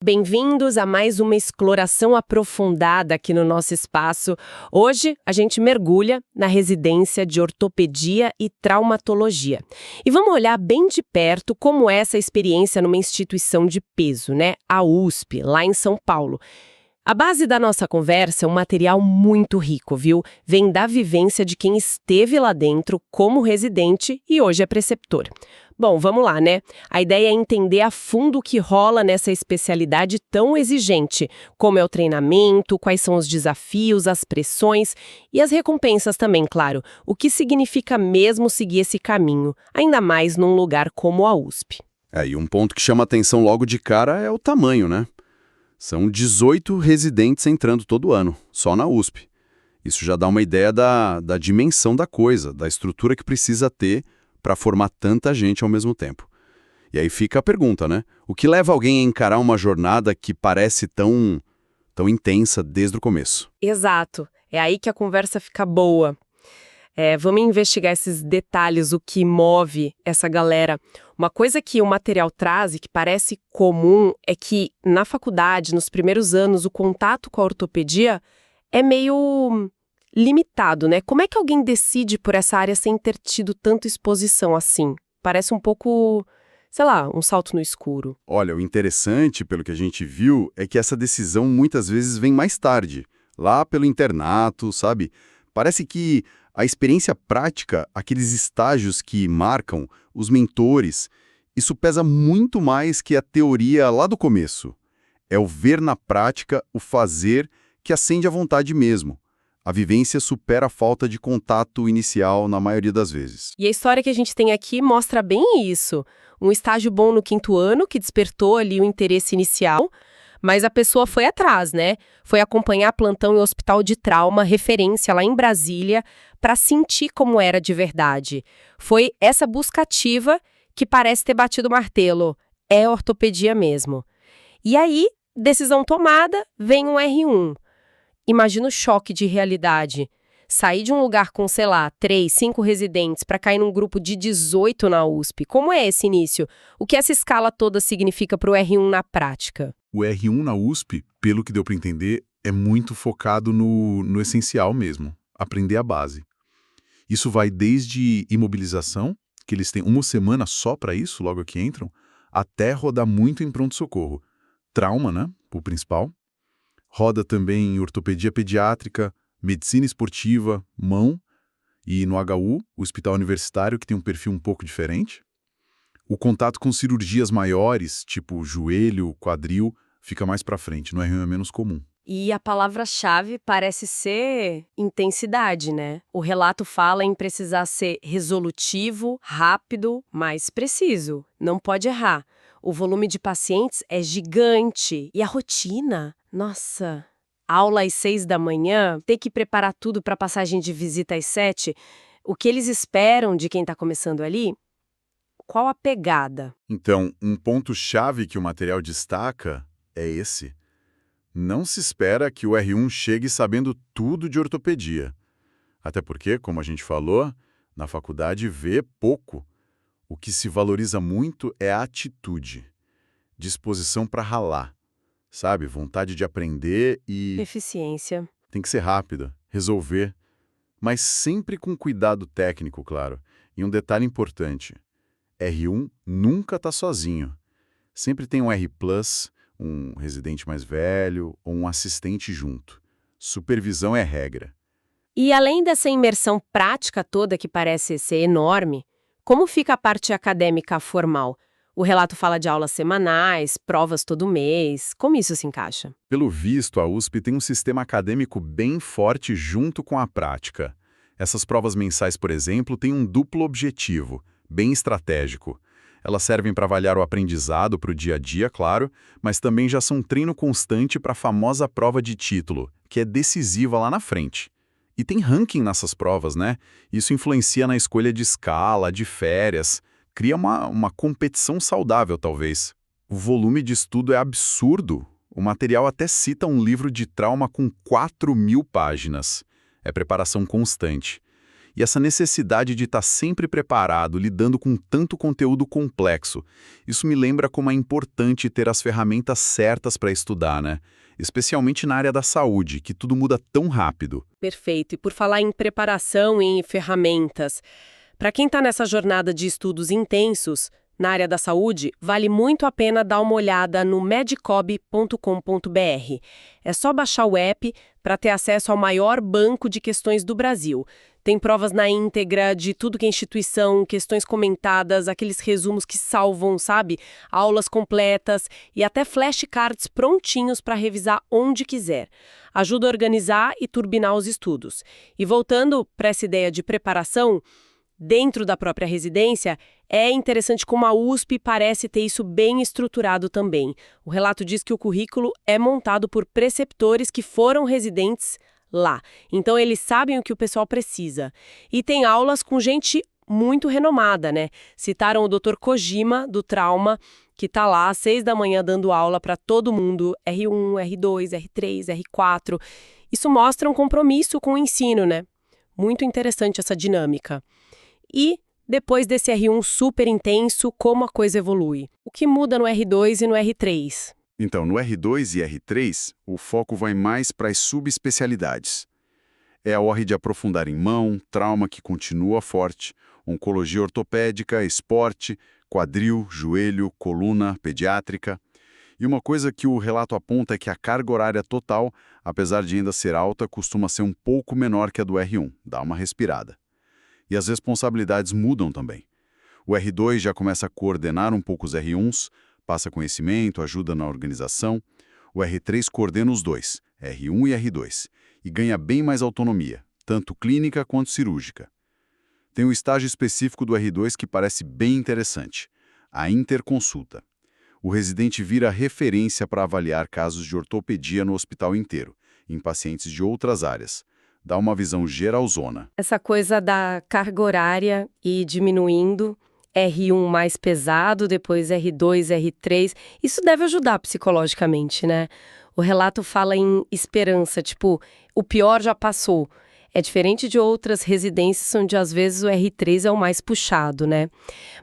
Bem-vindos a mais uma exploração aprofundada aqui no nosso espaço. Hoje a gente mergulha na residência de ortopedia e traumatologia. E vamos olhar bem de perto como é essa experiência numa instituição de peso, né? A USP, lá em São Paulo. A base da nossa conversa é um material muito rico, viu? Vem da vivência de quem esteve lá dentro como residente e hoje é preceptor. Bom, vamos lá, né? A ideia é entender a fundo o que rola nessa especialidade tão exigente, como é o treinamento, quais são os desafios, as pressões e as recompensas também, claro. O que significa mesmo seguir esse caminho, ainda mais num lugar como a USP. E um ponto que chama atenção logo de cara é o tamanho, né? São 18 residentes entrando todo ano, só na USP. Isso já dá uma ideia da dimensão da coisa, da estrutura que precisa ter para formar tanta gente ao mesmo tempo. E aí fica a pergunta, né? O que leva alguém a encarar uma jornada que parece tão intensa desde o começo? Exato. É aí que a conversa fica boa. Vamos investigar esses detalhes, o que move essa galera. Uma coisa que o material traz e que parece comum é que, na faculdade, nos primeiros anos, o contato com a ortopedia é meio limitado, né? Como é que alguém decide por essa área sem ter tido tanta exposição assim? Parece um pouco, sei lá, um salto no escuro. Olha, o interessante, pelo que a gente viu, é que essa decisão muitas vezes vem mais tarde, lá pelo internato, sabe? Parece que a experiência prática, aqueles estágios que marcam, os mentores, isso pesa muito mais que a teoria lá do começo. É o ver na prática, o fazer, que acende a vontade mesmo. A vivência supera a falta de contato inicial na maioria das vezes. E a história que a gente tem aqui mostra bem isso. Um estágio bom no 5º ano, que despertou ali o interesse inicial, mas a pessoa foi atrás, né? Foi acompanhar plantão em hospital de trauma, referência lá em Brasília, para sentir como era de verdade. Foi essa busca ativa que parece ter batido o martelo. É ortopedia mesmo. E aí, decisão tomada, vem um R1. Imagina o choque de realidade. Sair de um lugar com, sei lá, 3, 5 residentes para cair num grupo de 18 na USP. Como é esse início? O que essa escala toda significa para o R1 na prática? O R1 na USP, pelo que deu para entender, é muito focado no essencial mesmo, aprender a base. Isso vai desde imobilização, que eles têm uma semana só para isso, logo que entram, até rodar muito em pronto-socorro. Trauma, né, o principal. Roda também em ortopedia pediátrica, medicina esportiva, mão, e no HU, o hospital universitário, que tem um perfil um pouco diferente. O contato com cirurgias maiores, tipo joelho, quadril, fica mais para frente, no R1 é menos comum. E a palavra-chave parece ser intensidade, né? O relato fala em precisar ser resolutivo, rápido, mas preciso. Não pode errar. O volume de pacientes é gigante. E a rotina? Nossa! Aula às 6 da manhã, ter que preparar tudo para passagem de visita às 7. O que eles esperam de quem está começando ali? Qual a pegada? Então, um ponto-chave que o material destaca é esse. Não se espera que o R1 chegue sabendo tudo de ortopedia. Até porque, como a gente falou, na faculdade vê pouco. O que se valoriza muito é a atitude, disposição para ralar, sabe? Vontade de aprender e... Eficiência. Tem que ser rápida, resolver, mas sempre com cuidado técnico, claro. E um detalhe importante, R1 nunca está sozinho. Sempre tem um R+, um residente mais velho ou um assistente junto. Supervisão é regra. E além dessa imersão prática toda que parece ser enorme, como fica a parte acadêmica formal? O relato fala de aulas semanais, provas todo mês. Como isso se encaixa? Pelo visto, a USP tem um sistema acadêmico bem forte junto com a prática. Essas provas mensais, por exemplo, têm um duplo objetivo, bem estratégico. Elas servem para avaliar o aprendizado para o dia a dia, claro, mas também já são treino constante para a famosa prova de título, que é decisiva lá na frente. E tem ranking nessas provas, né? Isso influencia na escolha de escala, de férias, cria uma competição saudável, talvez. O volume de estudo é absurdo. O material até cita um livro de trauma com 4.000 páginas. É preparação constante. E essa necessidade de estar sempre preparado, lidando com tanto conteúdo complexo, isso me lembra como é importante ter as ferramentas certas para estudar, né? Especialmente na área da saúde, que tudo muda tão rápido. Perfeito. E por falar em preparação e em ferramentas, para quem está nessa jornada de estudos intensos na área da saúde, vale muito a pena dar uma olhada no medicob.com.br. É só baixar o app para ter acesso ao maior banco de questões do Brasil. Tem provas na íntegra de tudo que é instituição, questões comentadas, aqueles resumos que salvam, sabe? Aulas completas e até flashcards prontinhos para revisar onde quiser. Ajuda a organizar e turbinar os estudos. E voltando para essa ideia de preparação, dentro da própria residência, é interessante como a USP parece ter isso bem estruturado também. O relato diz que o currículo é montado por preceptores que foram residentes lá. Então, eles sabem o que o pessoal precisa. E tem aulas com gente muito renomada, né? Citaram o Dr. Kojima, do Trauma, que está lá às 6 da manhã dando aula para todo mundo, R1, R2, R3, R4. Isso mostra um compromisso com o ensino, né? Muito interessante essa dinâmica. E, depois desse R1 super intenso, como a coisa evolui? O que muda no R2 e no R3? Então, no R2 e R3, o foco vai mais para as subespecialidades. É a hora de aprofundar em mão, trauma que continua forte, oncologia ortopédica, esporte, quadril, joelho, coluna, pediátrica. E uma coisa que o relato aponta é que a carga horária total, apesar de ainda ser alta, costuma ser um pouco menor que a do R1. Dá uma respirada. E as responsabilidades mudam também. O R2 já começa a coordenar um pouco os R1s, passa conhecimento, ajuda na organização. O R3 coordena os dois, R1 e R2, e ganha bem mais autonomia, tanto clínica quanto cirúrgica. Tem um estágio específico do R2 que parece bem interessante, a interconsulta. O residente vira referência para avaliar casos de ortopedia no hospital inteiro, em pacientes de outras áreas. Dá uma visão geralzona. Essa coisa da carga horária e diminuindo, R1 mais pesado, depois R2, R3, isso deve ajudar psicologicamente, né? O relato fala em esperança, tipo, o pior já passou. É diferente de outras residências onde às vezes o R3 é o mais puxado, né?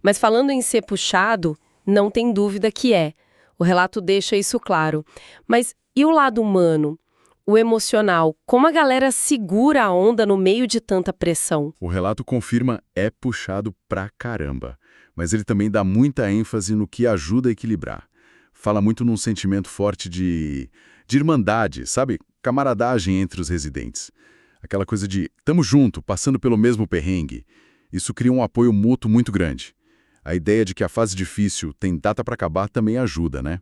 Mas falando em ser puxado, não tem dúvida que é. O relato deixa isso claro. Mas e o lado humano? O emocional, como a galera segura a onda no meio de tanta pressão? O relato confirma é puxado pra caramba, mas ele também dá muita ênfase no que ajuda a equilibrar. Fala muito num sentimento forte de irmandade, sabe? Camaradagem entre os residentes. Aquela coisa de tamo junto, passando pelo mesmo perrengue. Isso cria um apoio mútuo muito grande. A ideia de que a fase difícil tem data para acabar também ajuda, né?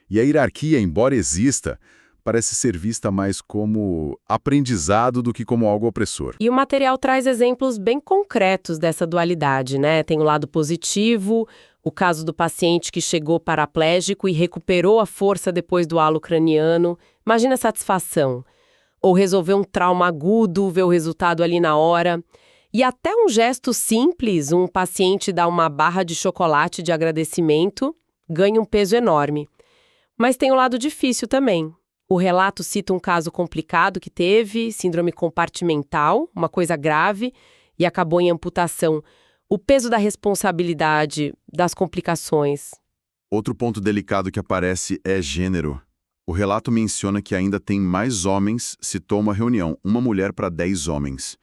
E a hierarquia, embora exista, parece ser vista mais como aprendizado do que como algo opressor. E o material traz exemplos bem concretos dessa dualidade, né? Tem o lado positivo, o caso do paciente que chegou paraplégico e recuperou a força depois do halo craniano. Imagina a satisfação. Ou resolver um trauma agudo, ver o resultado ali na hora. E até um gesto simples, um paciente dá uma barra de chocolate de agradecimento, ganha um peso enorme. Mas tem o lado difícil também. O relato cita um caso complicado que teve, síndrome compartimental, uma coisa grave, e acabou em amputação. O peso da responsabilidade, das complicações. Outro ponto delicado que aparece é gênero. O relato menciona que ainda tem mais homens, citou uma reunião, uma mulher para 10 homens.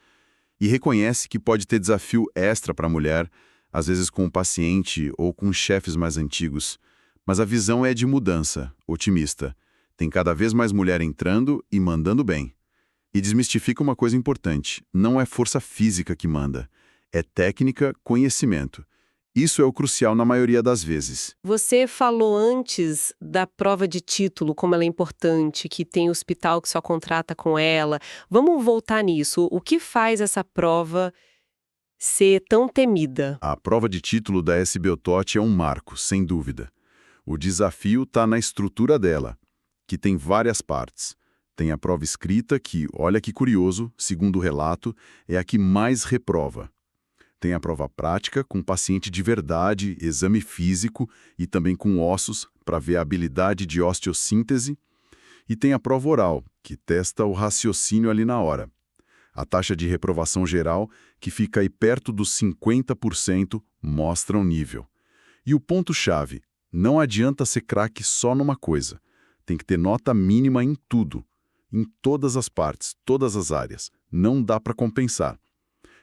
E reconhece que pode ter desafio extra para a mulher, às vezes com o paciente ou com chefes mais antigos. Mas a visão é de mudança, otimista. Tem cada vez mais mulher entrando e mandando bem. E desmistifica uma coisa importante, não é força física que manda, é técnica, conhecimento. Isso é o crucial na maioria das vezes. Você falou antes da prova de título, como ela é importante, que tem hospital que só contrata com ela. Vamos voltar nisso. O que faz essa prova ser tão temida? A prova de título da SBOTOT é um marco, sem dúvida. O desafio está na estrutura dela, que tem várias partes. Tem a prova escrita, que, olha que curioso, segundo o relato, é a que mais reprova. Tem a prova prática, com paciente de verdade, exame físico e também com ossos, para ver a habilidade de osteossíntese. E tem a prova oral, que testa o raciocínio ali na hora. A taxa de reprovação geral, que fica aí perto dos 50%, mostra um nível. E o ponto-chave, não adianta ser craque só numa coisa. Tem que ter nota mínima em tudo, em todas as partes, todas as áreas. Não dá para compensar.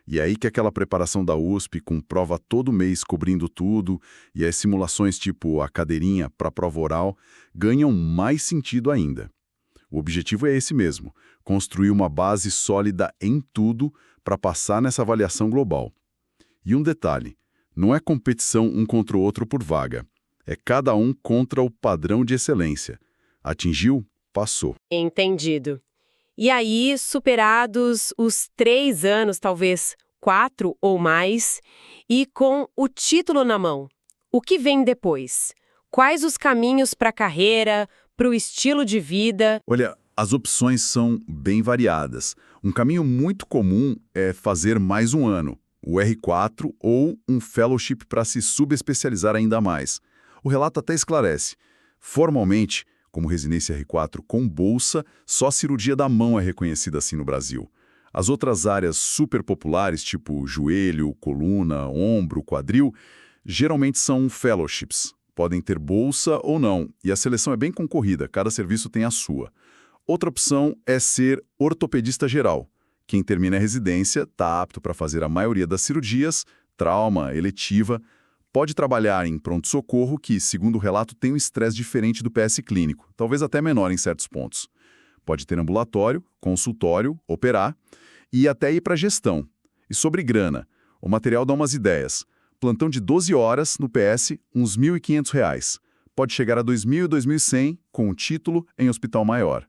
E é aí que aquela preparação da USP, com prova todo mês cobrindo tudo, e as simulações tipo a cadeirinha para a prova oral, ganham mais sentido ainda. O objetivo é esse mesmo, construir uma base sólida em tudo para passar nessa avaliação global. E um detalhe, não é competição um contra o outro por vaga, é cada um contra o padrão de excelência. Atingiu? Passou. Entendido. E aí, superados os 3 anos, talvez 4 ou mais, e com o título na mão, o que vem depois? Quais os caminhos para a carreira, para o estilo de vida? Olha, as opções são bem variadas. Um caminho muito comum é fazer mais um ano, o R4 ou um fellowship para se subespecializar ainda mais. O relato até esclarece. Formalmente, como residência R4 com bolsa, só a cirurgia da mão é reconhecida assim no Brasil. As outras áreas super populares, tipo joelho, coluna, ombro, quadril, geralmente são fellowships. Podem ter bolsa ou não, e a seleção é bem concorrida, cada serviço tem a sua. Outra opção é ser ortopedista geral. Quem termina a residência está apto para fazer a maioria das cirurgias, trauma, eletiva. Pode trabalhar em pronto-socorro, que, segundo o relato, tem um estresse diferente do PS clínico, talvez até menor em certos pontos. Pode ter ambulatório, consultório, operar e até ir para gestão. E sobre grana, o material dá umas ideias. Plantão de 12 horas no PS, uns R$ 1.500. Pode chegar a R$ 2.000 e R$ 2.100 com o título em hospital maior.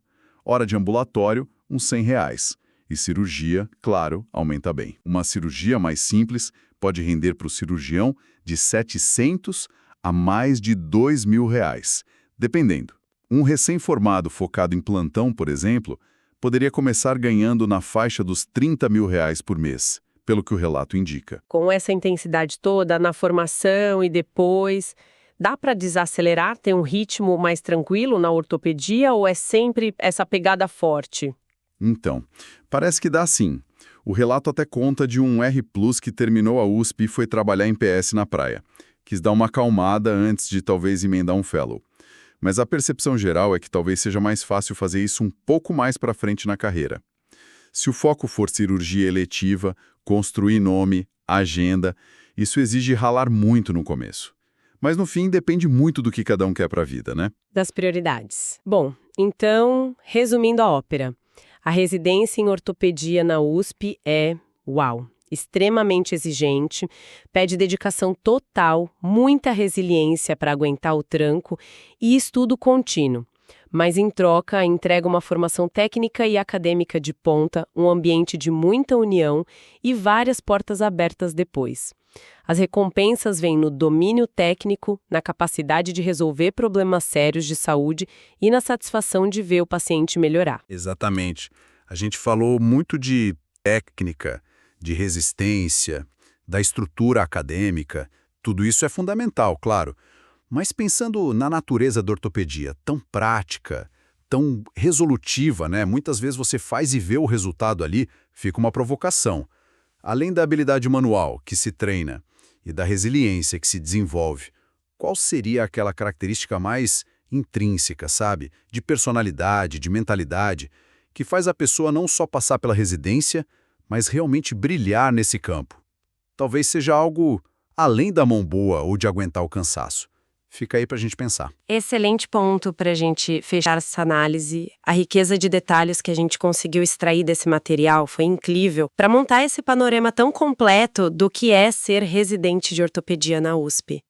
Hora de ambulatório, uns R$ 100. E cirurgia, claro, aumenta bem. Uma cirurgia mais simples pode render para o cirurgião de 700 a mais de R$ 2.000, dependendo. Um recém-formado focado em plantão, por exemplo, poderia começar ganhando na faixa dos R$ 30.000 por mês, pelo que o relato indica. Com essa intensidade toda na formação e depois, dá para desacelerar, ter um ritmo mais tranquilo na ortopedia ou é sempre essa pegada forte? Então, parece que dá sim. O relato até conta de um R+ que terminou a USP e foi trabalhar em PS na praia. Quis dar uma acalmada antes de talvez emendar um fellow. Mas a percepção geral é que talvez seja mais fácil fazer isso um pouco mais para frente na carreira. Se o foco for cirurgia eletiva, construir nome, agenda, isso exige ralar muito no começo. Mas no fim depende muito do que cada um quer para a vida, né? Das prioridades. Bom, então, resumindo a ópera. A residência em ortopedia na USP é, uau, extremamente exigente, pede dedicação total, muita resiliência para aguentar o tranco e estudo contínuo. Mas em troca, entrega uma formação técnica e acadêmica de ponta, um ambiente de muita união e várias portas abertas depois. As recompensas vêm no domínio técnico, na capacidade de resolver problemas sérios de saúde e na satisfação de ver o paciente melhorar. Exatamente. A gente falou muito de técnica, de resistência, da estrutura acadêmica. Tudo isso é fundamental, claro. Mas pensando na natureza da ortopedia, tão prática, tão resolutiva, né? Muitas vezes você faz e vê o resultado ali, fica uma provocação. Além da habilidade manual, que se treina, e da resiliência que se desenvolve, qual seria aquela característica mais intrínseca, sabe? De personalidade, de mentalidade, que faz a pessoa não só passar pela residência, mas realmente brilhar nesse campo? Talvez seja algo além da mão boa ou de aguentar o cansaço. Fica aí para a gente pensar. Excelente ponto para a gente fechar essa análise. A riqueza de detalhes que a gente conseguiu extrair desse material foi incrível para montar esse panorama tão completo do que é ser residente de ortopedia na USP.